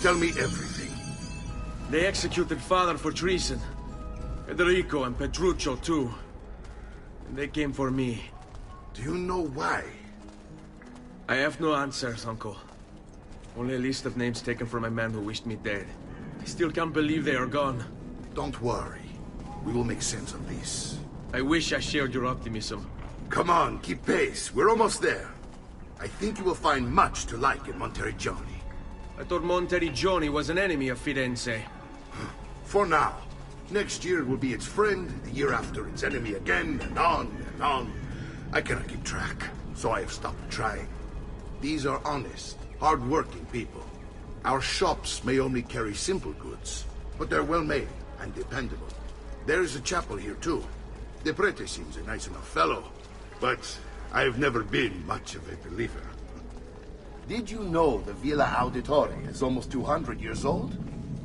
Tell me everything. They executed Father for treason. Federico and Petruccio, too. And they came for me. Do you know why? I have no answers, Uncle. Only a list of names taken from a man who wished me dead. I still can't believe they are gone. Don't worry. We will make sense of this. I wish I shared your optimism. Come on, keep pace. We're almost there. I think you will find much to like in Monteriggioni. I thought Monteriggioni was an enemy of Firenze. For now. Next year it will be its friend, the year after its enemy again, and on and on. I cannot keep track, so I have stopped trying. These are honest, hard-working people. Our shops may only carry simple goods, but they're well-made and dependable. There is a chapel here, too. The Prete seems a nice enough fellow, but I have never been much of a believer. Did you know the Villa Auditore is almost 200 years old?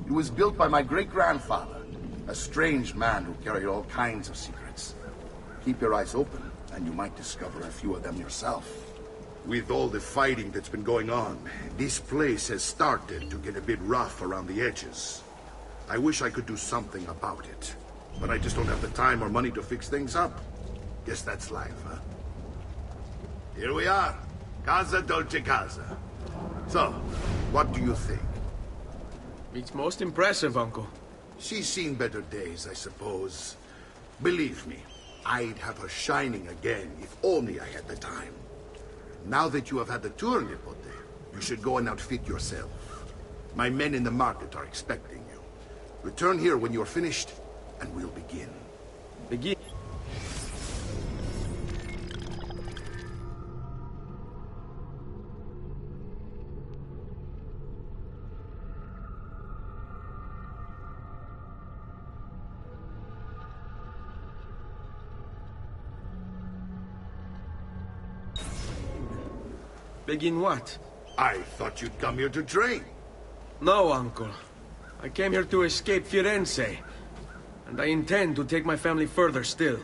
It was built by my great-grandfather, a strange man who carried all kinds of secrets. Keep your eyes open, and you might discover a few of them yourself. With all the fighting that's been going on, this place has started to get a bit rough around the edges. I wish I could do something about it, but I just don't have the time or money to fix things up. Guess that's life, huh? Here we are. Casa Dolce Casa. So, what do you think? It's most impressive, Uncle. She's seen better days, I suppose. Believe me, I'd have her shining again if only I had the time. Now that you have had the tour, Nipote, you should go and outfit yourself. My men in the market are expecting you. Return here when you're finished, and we'll begin. Begin? Begin what? I thought you'd come here to train. No, Uncle. I came here to escape Firenze. And I intend to take my family further still.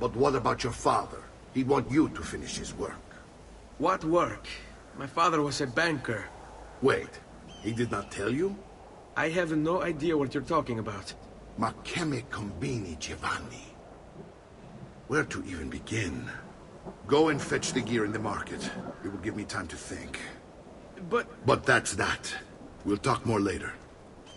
But what about your father? He'd want you to finish his work. What work? My father was a banker. Wait, he did not tell you? I have no idea what you're talking about. Ma che me combini, Giovanni? Where to even begin? Go and fetch the gear in the market. It will give me time to think. But that's that. We'll talk more later.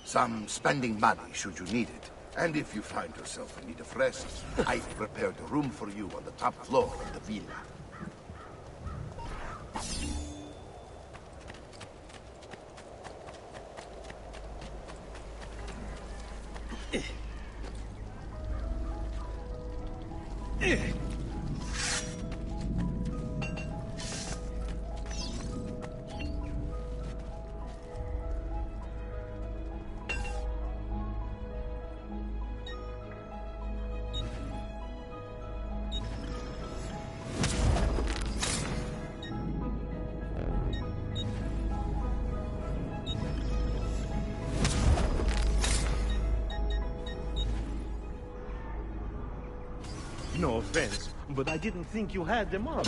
Some spending money should you need it. And if you find yourself in need of rest, I've prepared a room for you on the top floor of the villa. No offense, but I didn't think you had them up.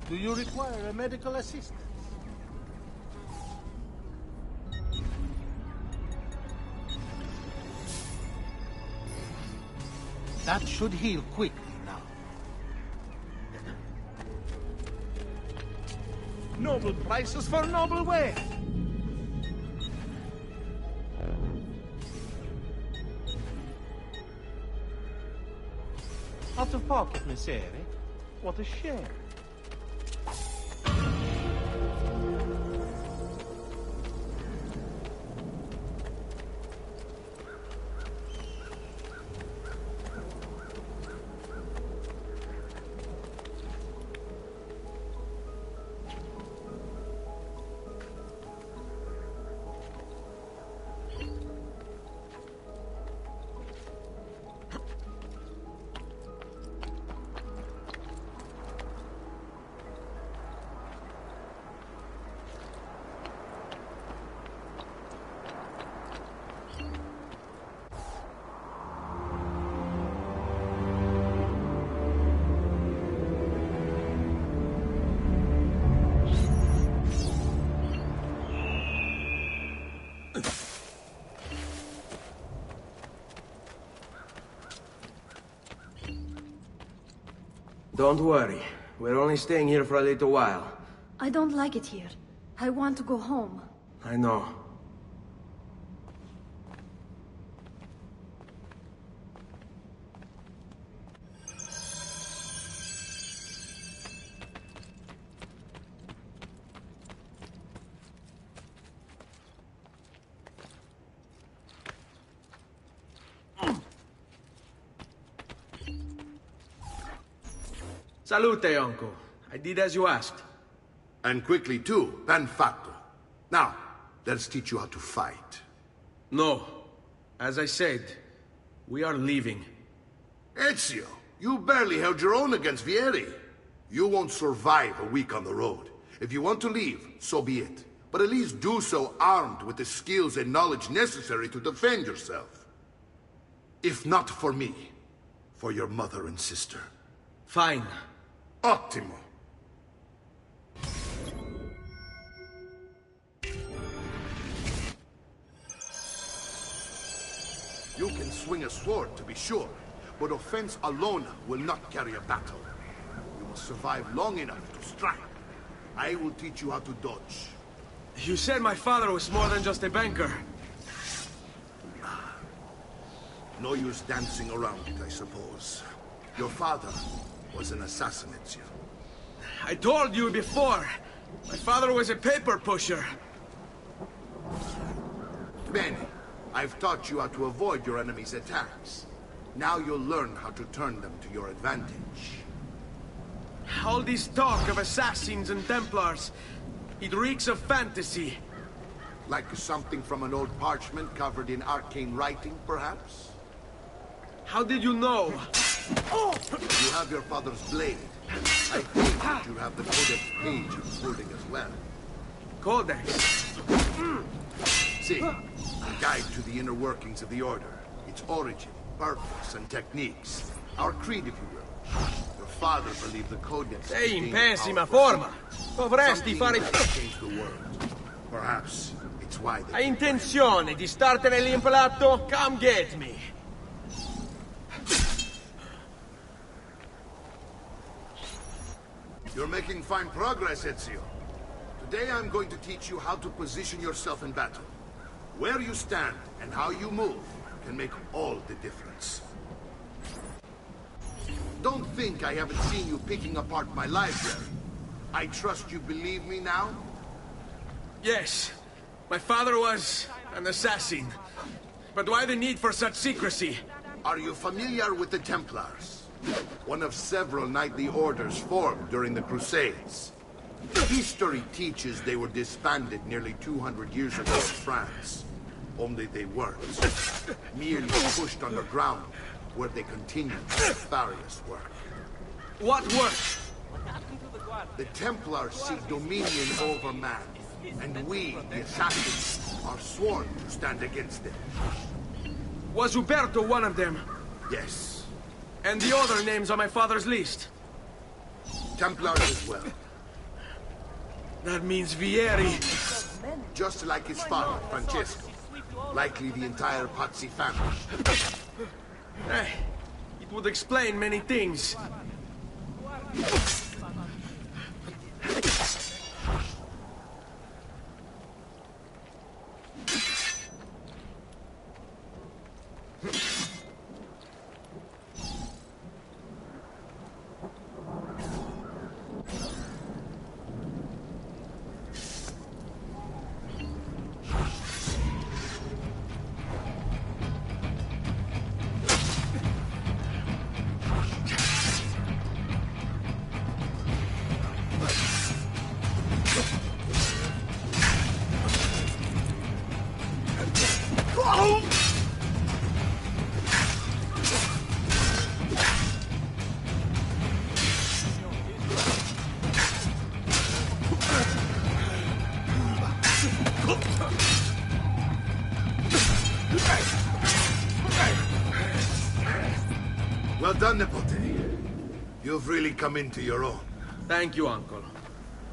Do you require a medical assistant? That should heal quickly now. Noble prices for noble wear. Out of pocket, Messere. What a shame. Don't worry. We're only staying here for a little while. I don't like it here. I want to go home. I know. Salute, uncle. I did as you asked. And quickly too, ben fatto. Now, let's teach you how to fight. No. As I said, we are leaving. Ezio, you barely held your own against Vieri. You won't survive a week on the road. If you want to leave, so be it. But at least do so armed with the skills and knowledge necessary to defend yourself. If not for me, for your mother and sister. Fine. Ottimo. You can swing a sword, to be sure, but offense alone will not carry a battle. You must survive long enough to strike. I will teach you how to dodge. You said my father was more than just a banker. No use dancing around it, I suppose. Your father was an assassin, Ezio. I told you before. My father was a paper pusher. Bene. I've taught you how to avoid your enemy's attacks. Now you'll learn how to turn them to your advantage. All this talk of assassins and Templars, it reeks of fantasy. Like something from an old parchment covered in arcane writing, perhaps? How did you know? You have your father's blade. I think that you have the Codex page unfolding as well. Codex? See, a guide to the inner workings of the Order. Its origin, purpose, and techniques. Our creed, if you will. Your father believed the Codex... Sei in pessima forma. Dovresti fare... change the world. Perhaps it's why they... Hai intenzione di startene l'impalato? Come get me. You're making fine progress, Ezio. Today I'm going to teach you how to position yourself in battle. Where you stand and how you move can make all the difference. Don't think I haven't seen you picking apart my library. I trust you believe me now? Yes. My father was an assassin. But why the need for such secrecy? Are you familiar with the Templars? One of several knightly orders formed during the Crusades. History teaches they were disbanded nearly 200 years ago in France. Only they weren't. Merely pushed underground, where they continued nefarious work. What work? The Templars seek dominion over man, and we, the assassins, are sworn to stand against them. Was Uberto one of them? Yes. And the other names on my father's list? Templars as well. That means Vieri. Just like his father, Francesco. Likely the entire Pazzi family. Hey, it would explain many things. Well done, Nipote. You've really come into your own. Thank you, Uncle,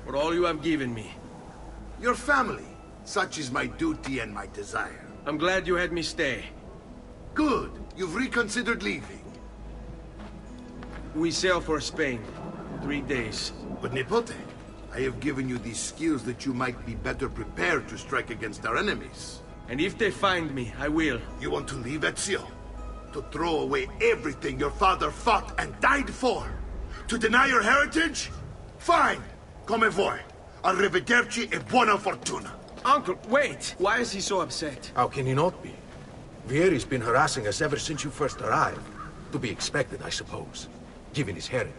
for all you have given me. Your family. Such is my duty and my desire. I'm glad you had me stay. Good. You've reconsidered leaving. We sail for Spain. 3 days. But Nipote, I have given you these skills that you might be better prepared to strike against our enemies. And if they find me, I will. You want to leave Ezio? To throw away everything your father fought and died for? To deny your heritage? Fine! Come vuoi. Arrivederci e buona fortuna. Uncle, wait! Why is he so upset? How can he not be? Vieri's been harassing us ever since you first arrived. To be expected, I suppose, given his heritage.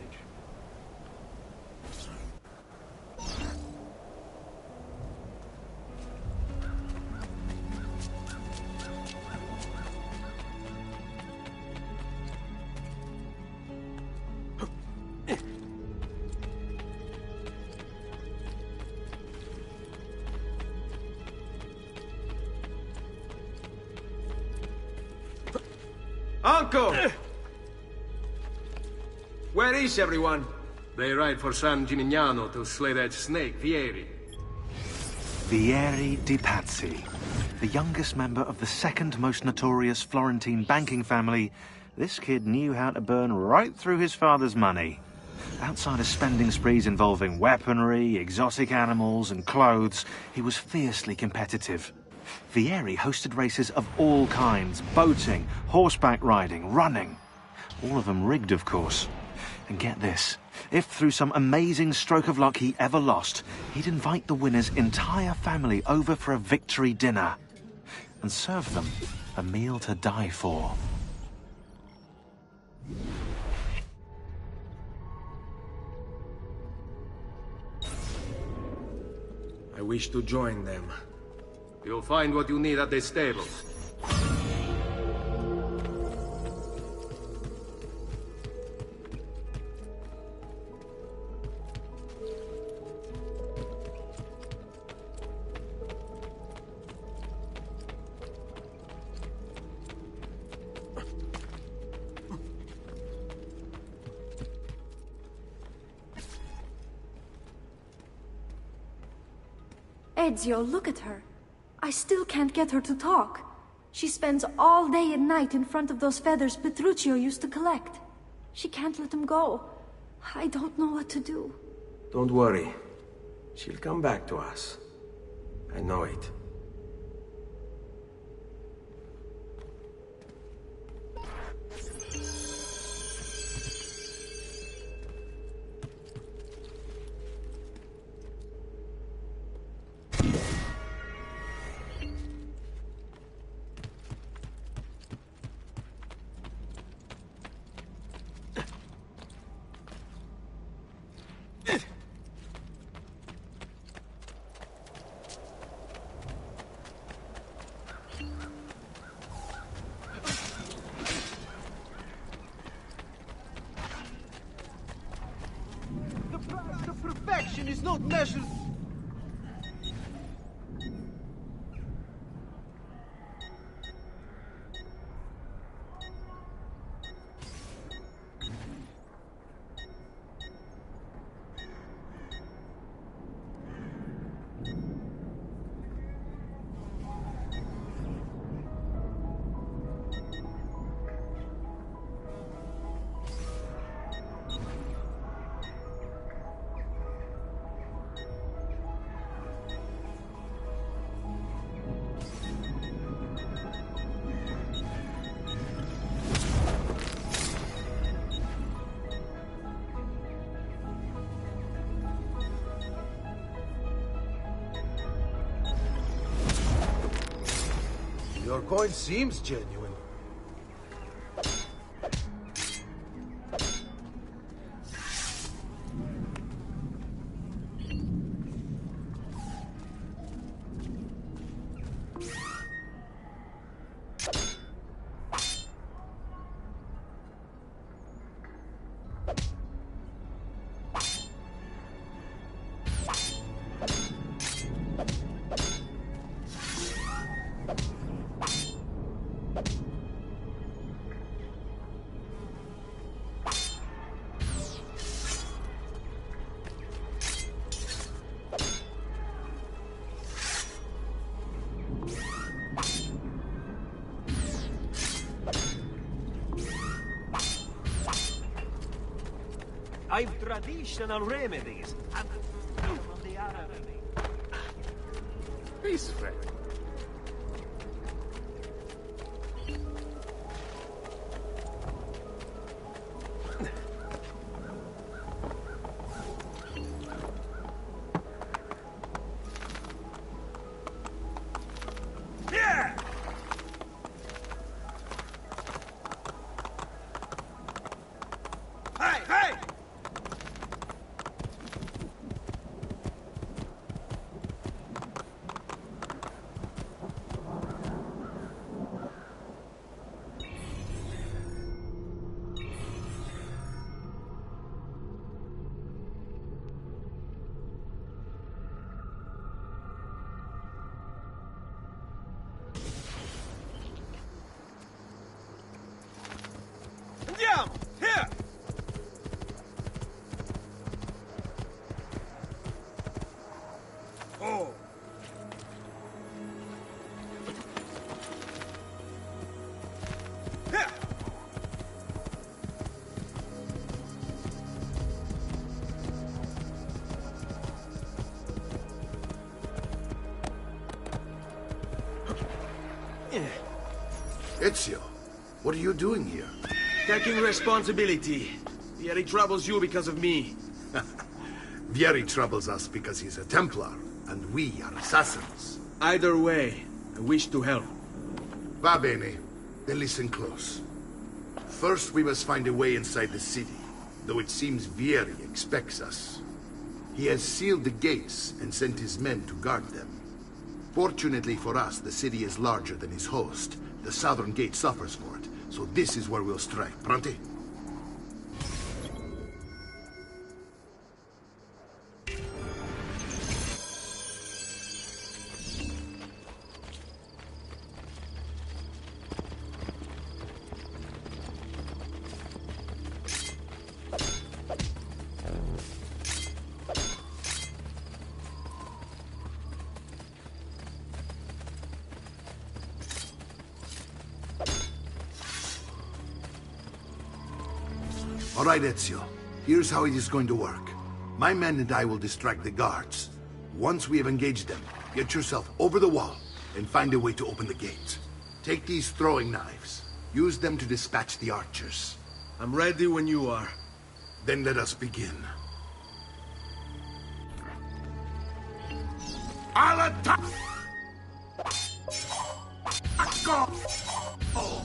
Uncle! Where is everyone? They ride for San Gimignano to slay that snake, Vieri. Vieri di Pazzi, the youngest member of the second most notorious Florentine banking family, this kid knew how to burn right through his father's money. Outside of spending sprees involving weaponry, exotic animals and clothes, he was fiercely competitive. Vieri hosted races of all kinds, boating, horseback riding, running. All of them rigged, of course. And get this, if through some amazing stroke of luck he ever lost, he'd invite the winner's entire family over for a victory dinner and serve them a meal to die for. I wish to join them. You'll find what you need at the stables. Ezio, look at her. I still can't get her to talk. She spends all day and night in front of those feathers Petruchio used to collect. She can't let them go. I don't know what to do. Don't worry. She'll come back to us. I know it. Perfection is not measured. Your coin seems genuine. I've traditional remedies. And from the army. Peace, friend. Andiamo! Here! Oh! Here! Ezio, what are you doing here? Taking responsibility. Vieri troubles you because of me. Vieri troubles us because he's a Templar, and we are assassins. Either way, I wish to help. Va bene. Then listen close. First, we must find a way inside the city, though it seems Vieri expects us. He has sealed the gates and sent his men to guard them. Fortunately for us, the city is larger than his host. The southern gate suffers for it, so this is where we'll strike. Pronti? All right, Ezio. Here's how it is going to work. My men and I will distract the guards. Once we have engaged them, get yourself over the wall and find a way to open the gate. Take these throwing knives. Use them to dispatch the archers. I'm ready when you are. Then let us begin. I'll attack! Go! Oh.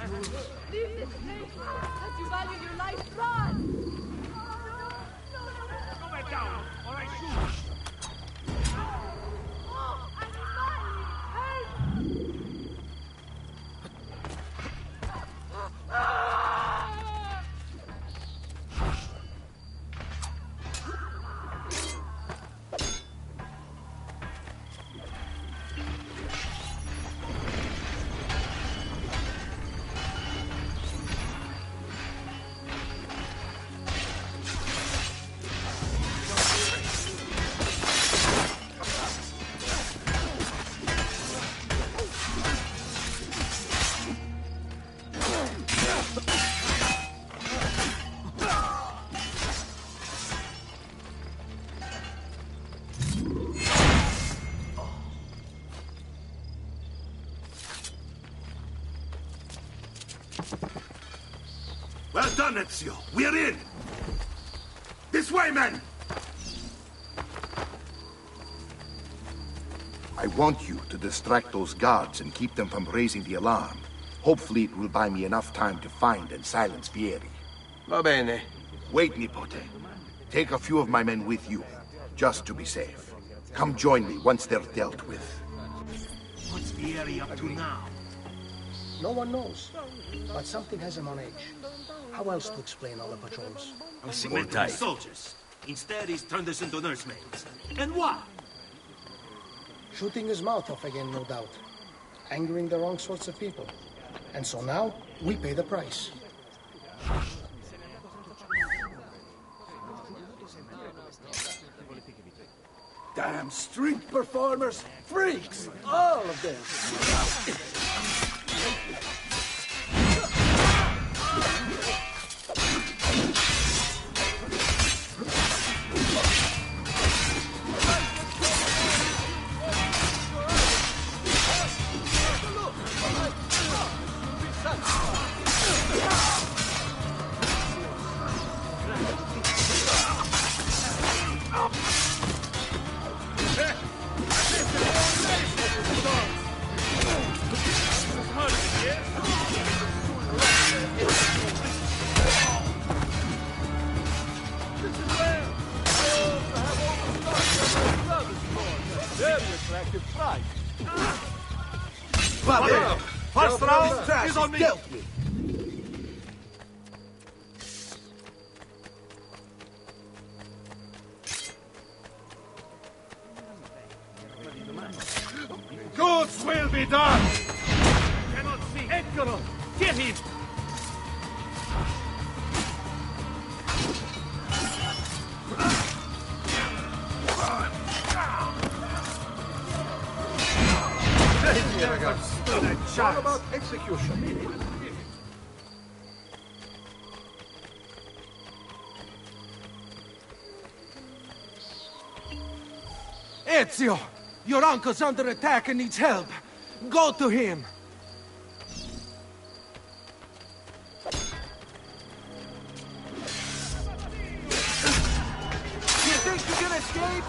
As you value your life, run! Go back down, or I shoot! Oh, I'm help! Well done, Ezio. We're in! This way, men! I want you to distract those guards and keep them from raising the alarm. Hopefully it will buy me enough time to find and silence Vieri. Va bene. Wait, Nipote. Take a few of my men with you, just to be safe. Come join me once they're dealt with. What's Vieri up to now? No one knows, but something has him on edge. How else to explain all the patrols? He meant to be soldiers. Instead, he's turned us into nursemaids. And why? Shooting his mouth off again, no doubt. Angering the wrong sorts of people. And so now, we pay the price. Damn street performers! Freaks! All of them! First round is on me! Goods will be done! Cannot see. Edgar, get him! It's all about execution. Ezio! Your uncle's under attack and needs help. Go to him! You think you can escape?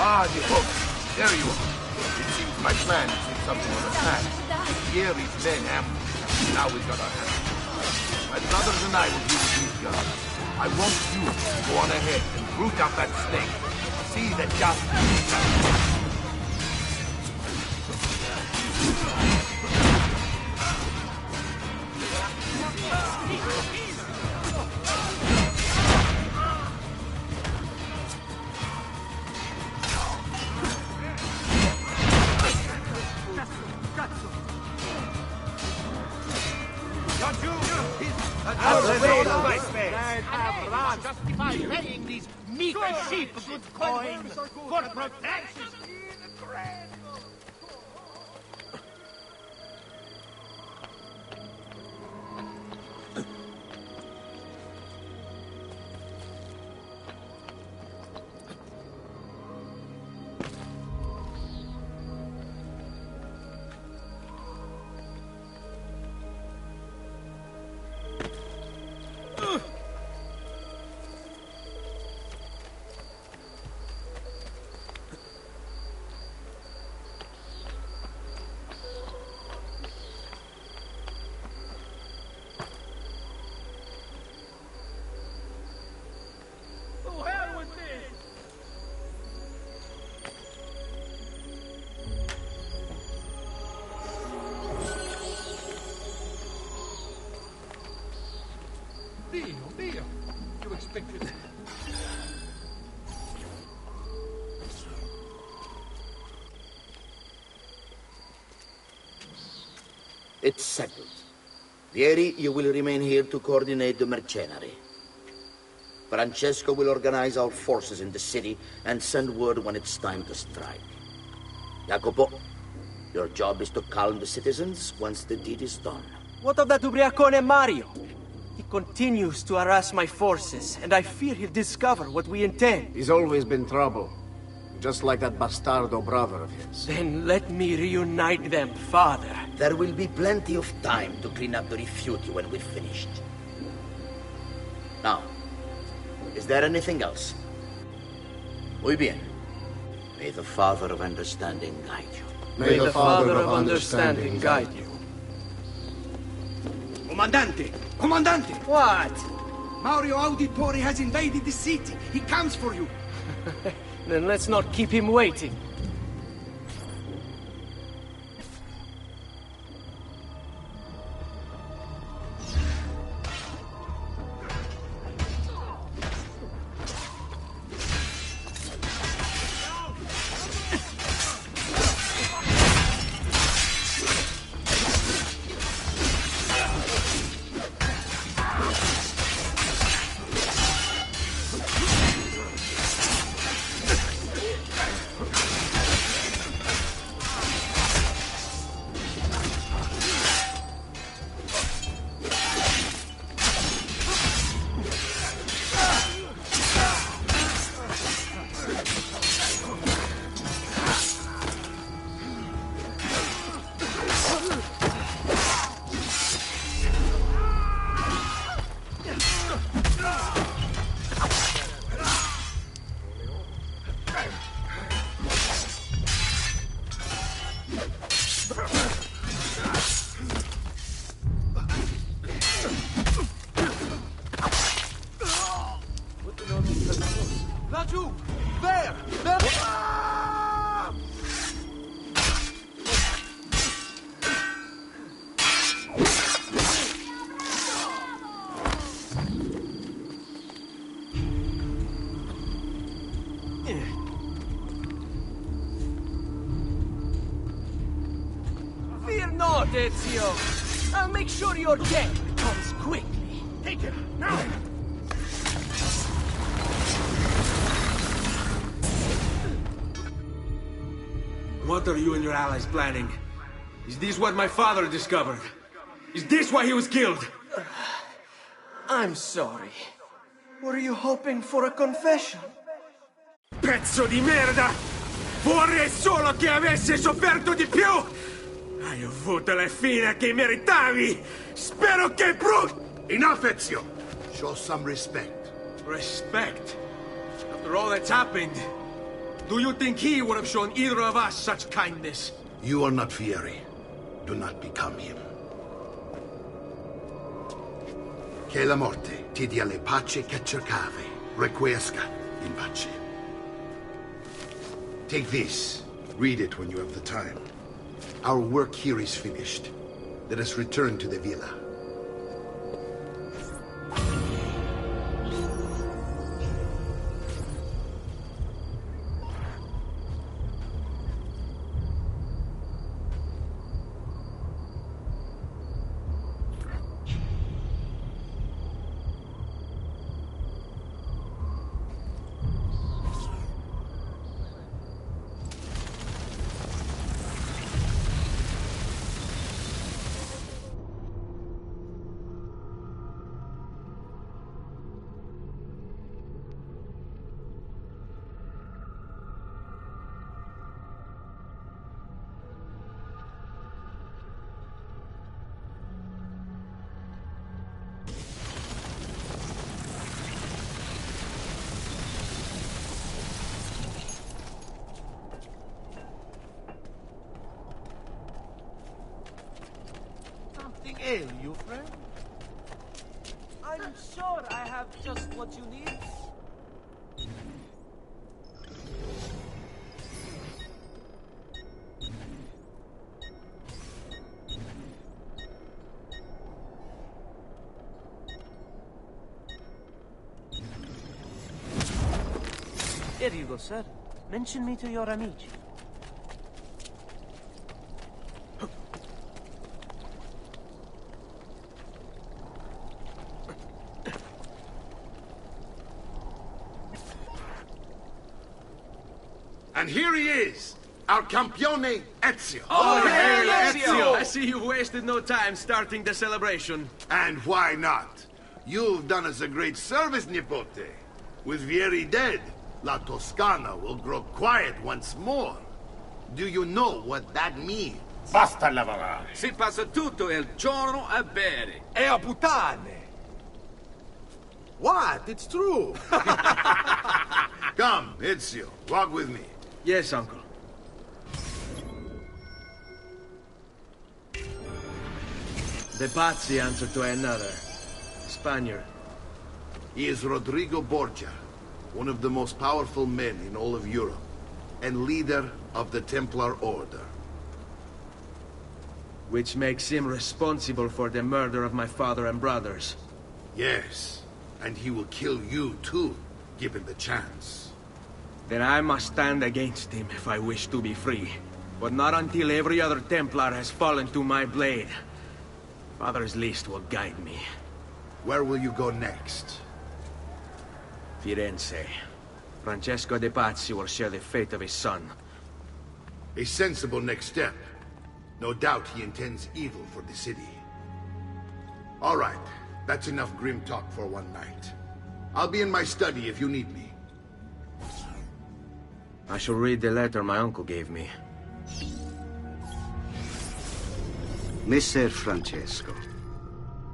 Ah, the hook. There you are. It seems my plan is in something of a plan. Vieri's men ambushed. Now we've got our hands. My brothers and I will deal with these guards. I want you to go on ahead and root out that snake. See that justice... Justify paying these meager sheep a good coin for protection. Dio, you expected... It's settled. Vieri, you will remain here to coordinate the mercenary. Francesco will organize our forces in the city and send word when it's time to strike. Jacopo, your job is to calm the citizens once the deed is done. What of that ubriacone Mario? He continues to harass my forces, and I fear he'll discover what we intend. He's always been trouble. Just like that bastardo brother of his. Then let me reunite them, Father. There will be plenty of time to clean up the rifiuti when we're finished. Now, is there anything else? Muy bien. May the Father of Understanding guide you. May the Father of Understanding guide you. Comandante! Comandante! What? Mario Auditore has invaded the city. He comes for you. Then let's not keep him waiting. not, Ezio. I'll make sure your death comes quickly. Take him, now! What are you and your allies planning? Is this what my father discovered? Is this why he was killed? I'm sorry. Were you hoping for a confession? Pezzo di merda! Vorrei solo che avessi sofferto di più! Hai avuto la fine che meritavi! Spero che Enough, Ezio! Show some respect. Respect? After all that's happened, do you think he would have shown either of us such kindness? You are not Fieri. Do not become him. Che la morte ti dia le pace che cercavi. Requiesca in pace. Take this. Read it when you have the time. Our work here is finished. Let us return to the villa. Ale, you friend? I'm sure I have just what you need. Here you go, sir. Mention me to your amici. And here he is, our campione Ezio. Oh, hey, Ezio! I see you've wasted no time starting the celebration. And why not? You've done us a great service, Nipote. With Vieri dead, La Toscana will grow quiet once more. Do you know what that means? Basta lavorare. Si passa tutto il giorno a bere. E a puttane. What? It's true. Come, Ezio, walk with me. Yes, uncle. The Pazzi answer to another. Spaniard. He is Rodrigo Borgia, one of the most powerful men in all of Europe, and leader of the Templar Order. Which makes him responsible for the murder of my father and brothers. Yes, and he will kill you too, given the chance. Then I must stand against him if I wish to be free. But not until every other Templar has fallen to my blade. Father's list will guide me. Where will you go next? Firenze. Francesco de Pazzi will share the fate of his son. A sensible next step. No doubt he intends evil for the city. All right, that's enough grim talk for one night. I'll be in my study if you need me. I shall read the letter my uncle gave me. Messer Francesco,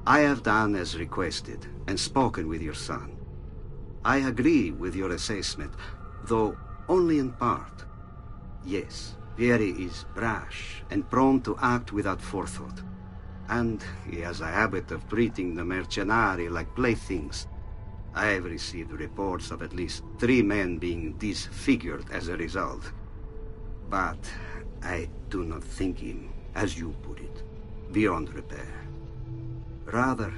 I have done as requested and spoken with your son. I agree with your assessment, though only in part. Yes, Vieri is brash and prone to act without forethought. And he has a habit of treating the mercenari like playthings. I have received reports of at least 3 men being disfigured as a result. But I do not think him, as you put it, beyond repair. Rather,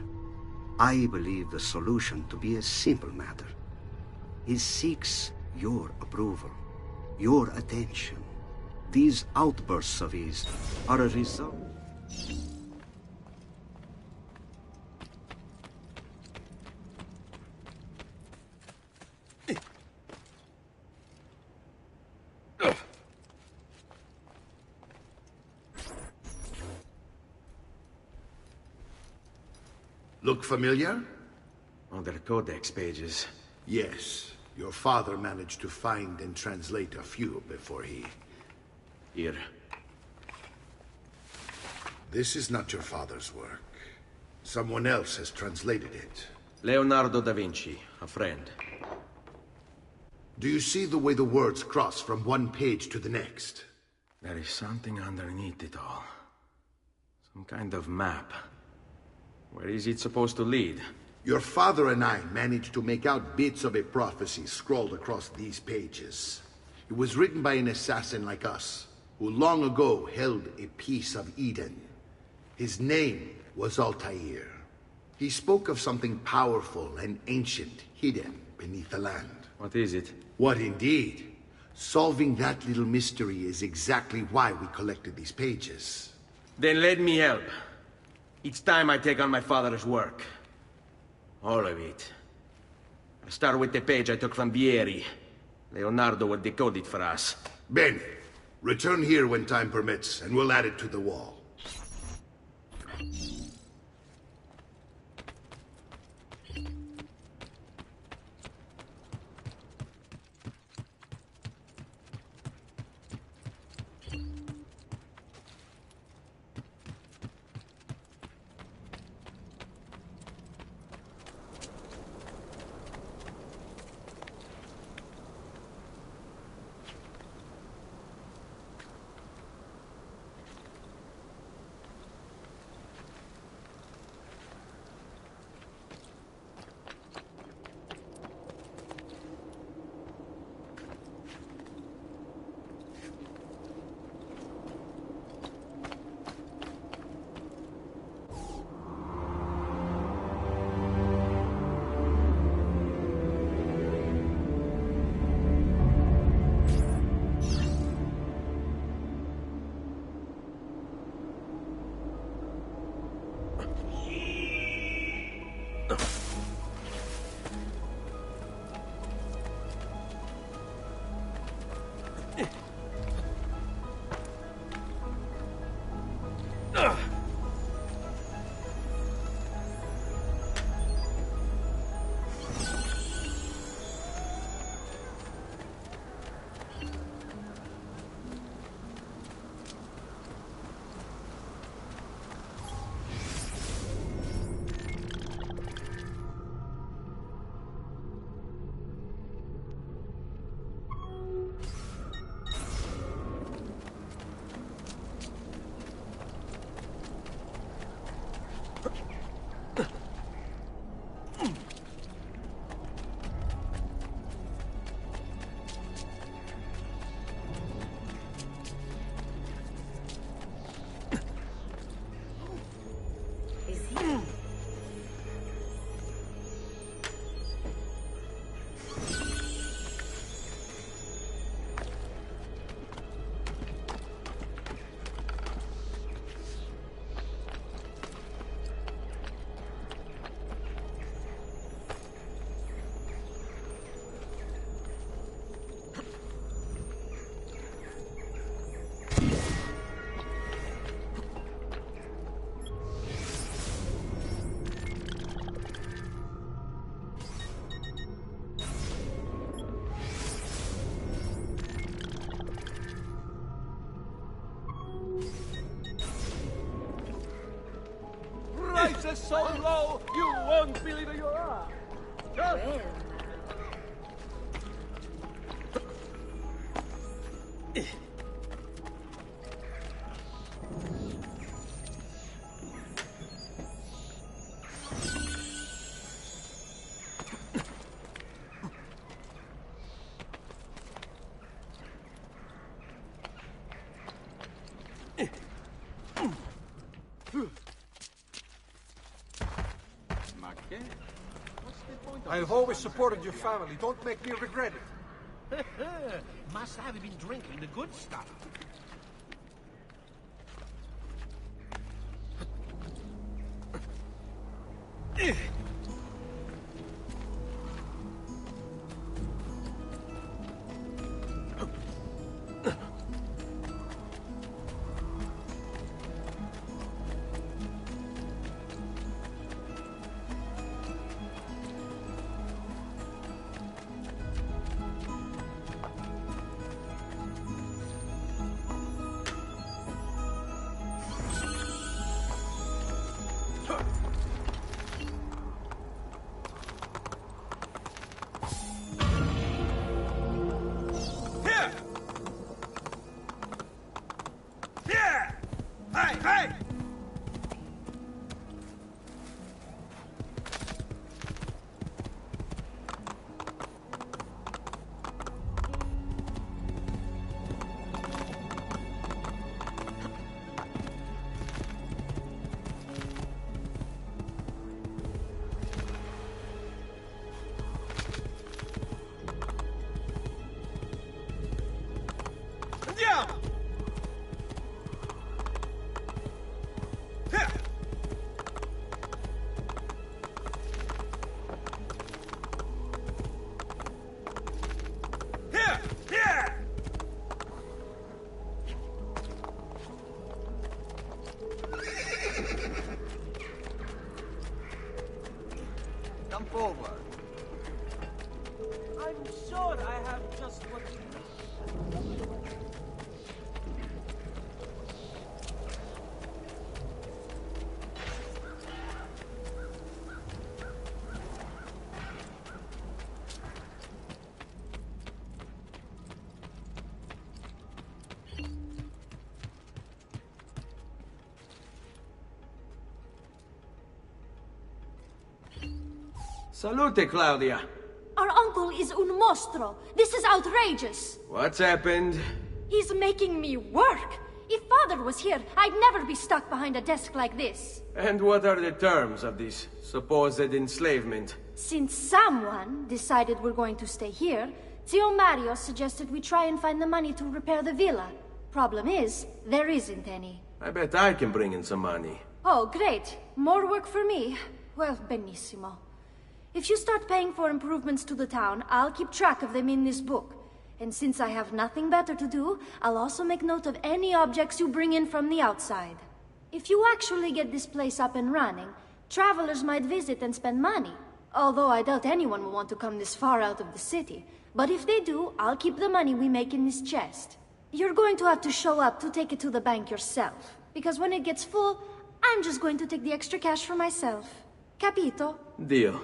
I believe the solution to be a simple matter. He seeks your approval, your attention. These outbursts of his are a result. Look familiar? On their codex pages. Yes. Your father managed to find and translate a few before he... Here. This is not your father's work. Someone else has translated it. Leonardo da Vinci, a friend. Do you see the way the words cross from one page to the next? There is something underneath it all. Some kind of map. Where is it supposed to lead? Your father and I managed to make out bits of a prophecy scrawled across these pages. It was written by an assassin like us, who long ago held a piece of Eden. His name was Altair. He spoke of something powerful and ancient hidden beneath the land. What is it? What indeed? Solving that little mystery is exactly why we collected these pages. Then let me help. It's time I take on my father's work. All of it. I'll start with the page I took from Vieri. Leonardo will decode it for us. Ben, return here when time permits, and we'll add it to the wall. Prices so low, you won't believe your eyes. Well. I've always supported your family. Don't make me regret it. Must have been drinking the good stuff. Hey, hey! Andiamo! Come forward. I'm sure I have just what you need. Salute, Claudia. Our uncle is un mostro. This is outrageous. What's happened? He's making me work. If Father was here, I'd never be stuck behind a desk like this. And what are the terms of this supposed enslavement? Since someone decided we're going to stay here, Zio Mario suggested we try and find the money to repair the villa. Problem is, there isn't any. I bet I can bring in some money. Oh, great. More work for me. Well, benissimo. If you start paying for improvements to the town, I'll keep track of them in this book. And since I have nothing better to do, I'll also make note of any objects you bring in from the outside. If you actually get this place up and running, travelers might visit and spend money. Although I doubt anyone will want to come this far out of the city. But if they do, I'll keep the money we make in this chest. You're going to have to show up to take it to the bank yourself. Because when it gets full, I'm just going to take the extra cash for myself. Capito? Deal.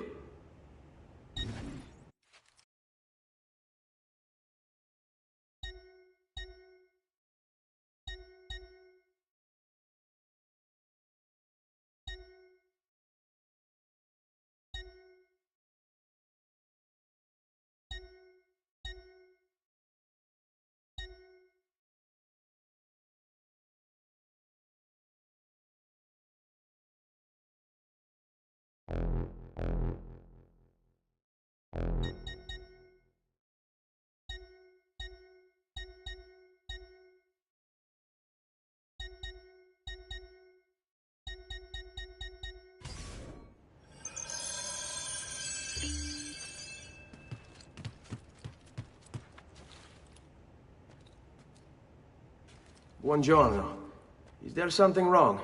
Buongiorno. Is there something wrong?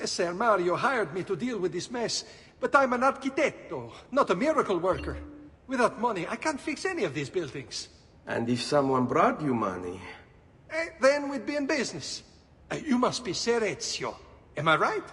Ser Mario hired me to deal with this mess, but I'm an architetto, not a miracle worker. Without money, I can't fix any of these buildings. And if someone brought you money? Then we'd be in business. You must be Ser Ezio. Am I right?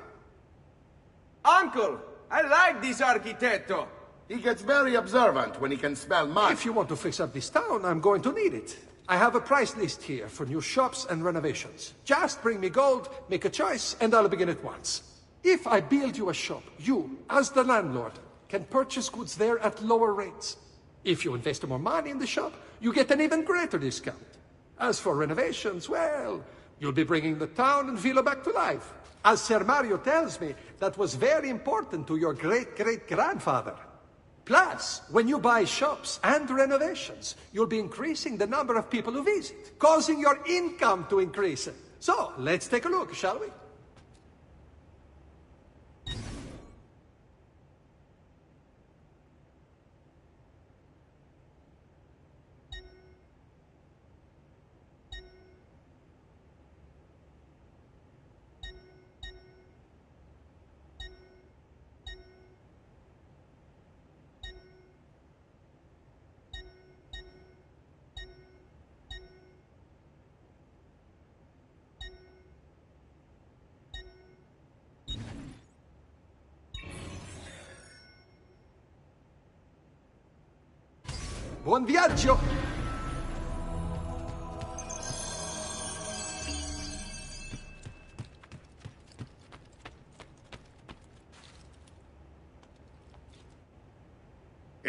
Uncle, I like this architetto. He gets very observant when he can smell money. If you want to fix up this town, I'm going to need it. I have a price list here for new shops and renovations. Just bring me gold, make a choice, and I'll begin at once. If I build you a shop, you, as the landlord, can purchase goods there at lower rates. If you invest more money in the shop, you get an even greater discount. As for renovations, well, you'll be bringing the town and villa back to life. As Ser Mario tells me, that was very important to your great-great-grandfather. Plus, when you buy shops and renovations, you'll be increasing the number of people who visit, causing your income to increase. So, let's take a look, shall we? Buon viaggio!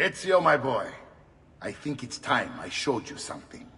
Ezio, my boy, I think it's time I showed you something.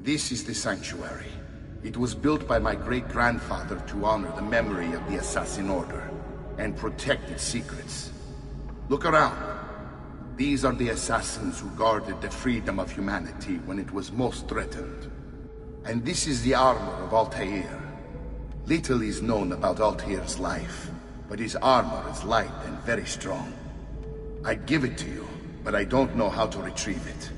This is the sanctuary. It was built by my great-grandfather to honor the memory of the Assassin Order and protect its secrets. Look around. These are the assassins who guarded the freedom of humanity when it was most threatened. And this is the armor of Altair. Little is known about Altair's life, but his armor is light and very strong. I'd give it to you, but I don't know how to retrieve it.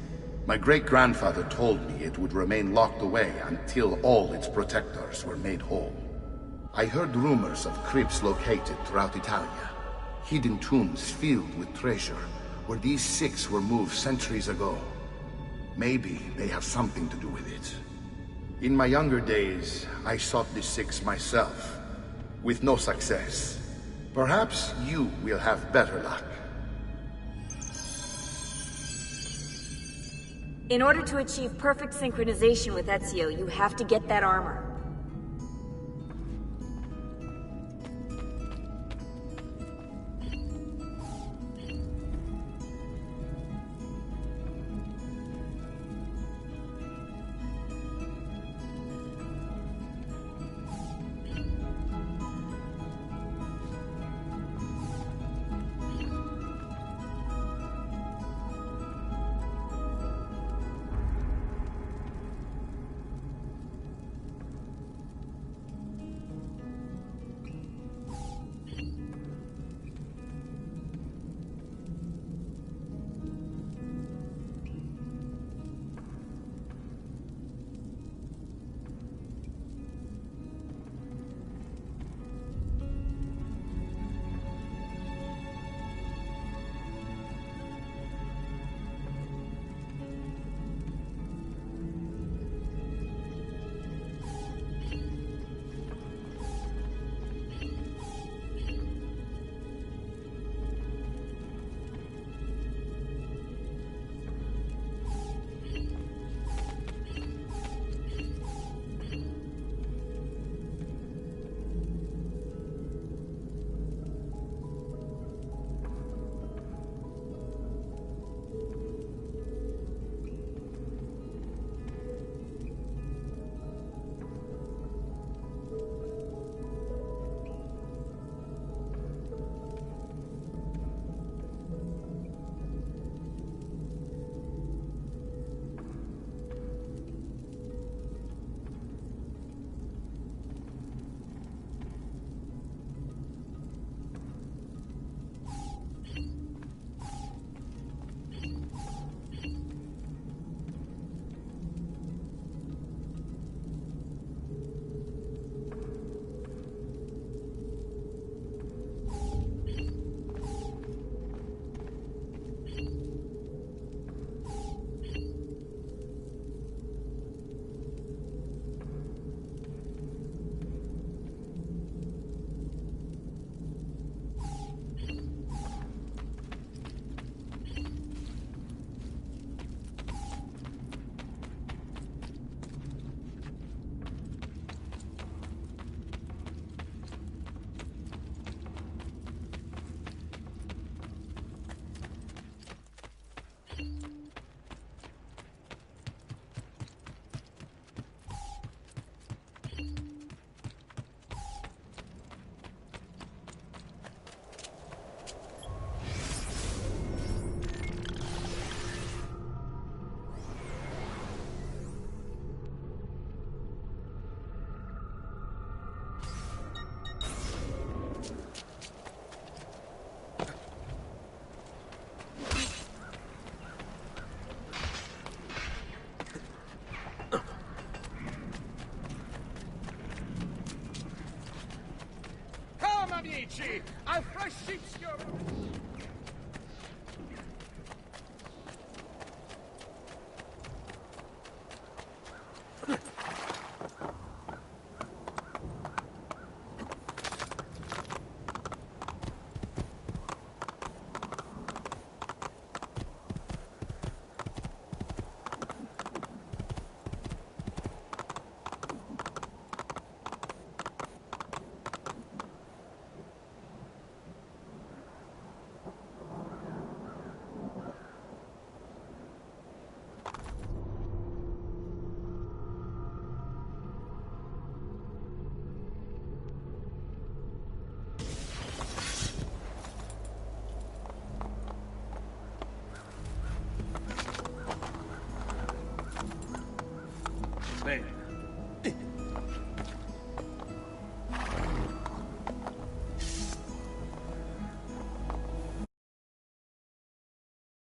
My great-grandfather told me it would remain locked away until all its protectors were made whole. I heard rumors of crypts located throughout Italia, hidden tombs filled with treasure, where these six were moved centuries ago. Maybe they have something to do with it. In my younger days, I sought the six myself, with no success. Perhaps you will have better luck. In order to achieve perfect synchronization with Ezio, you have to get that armor. ready! I'll fresh sheep's your... Snake,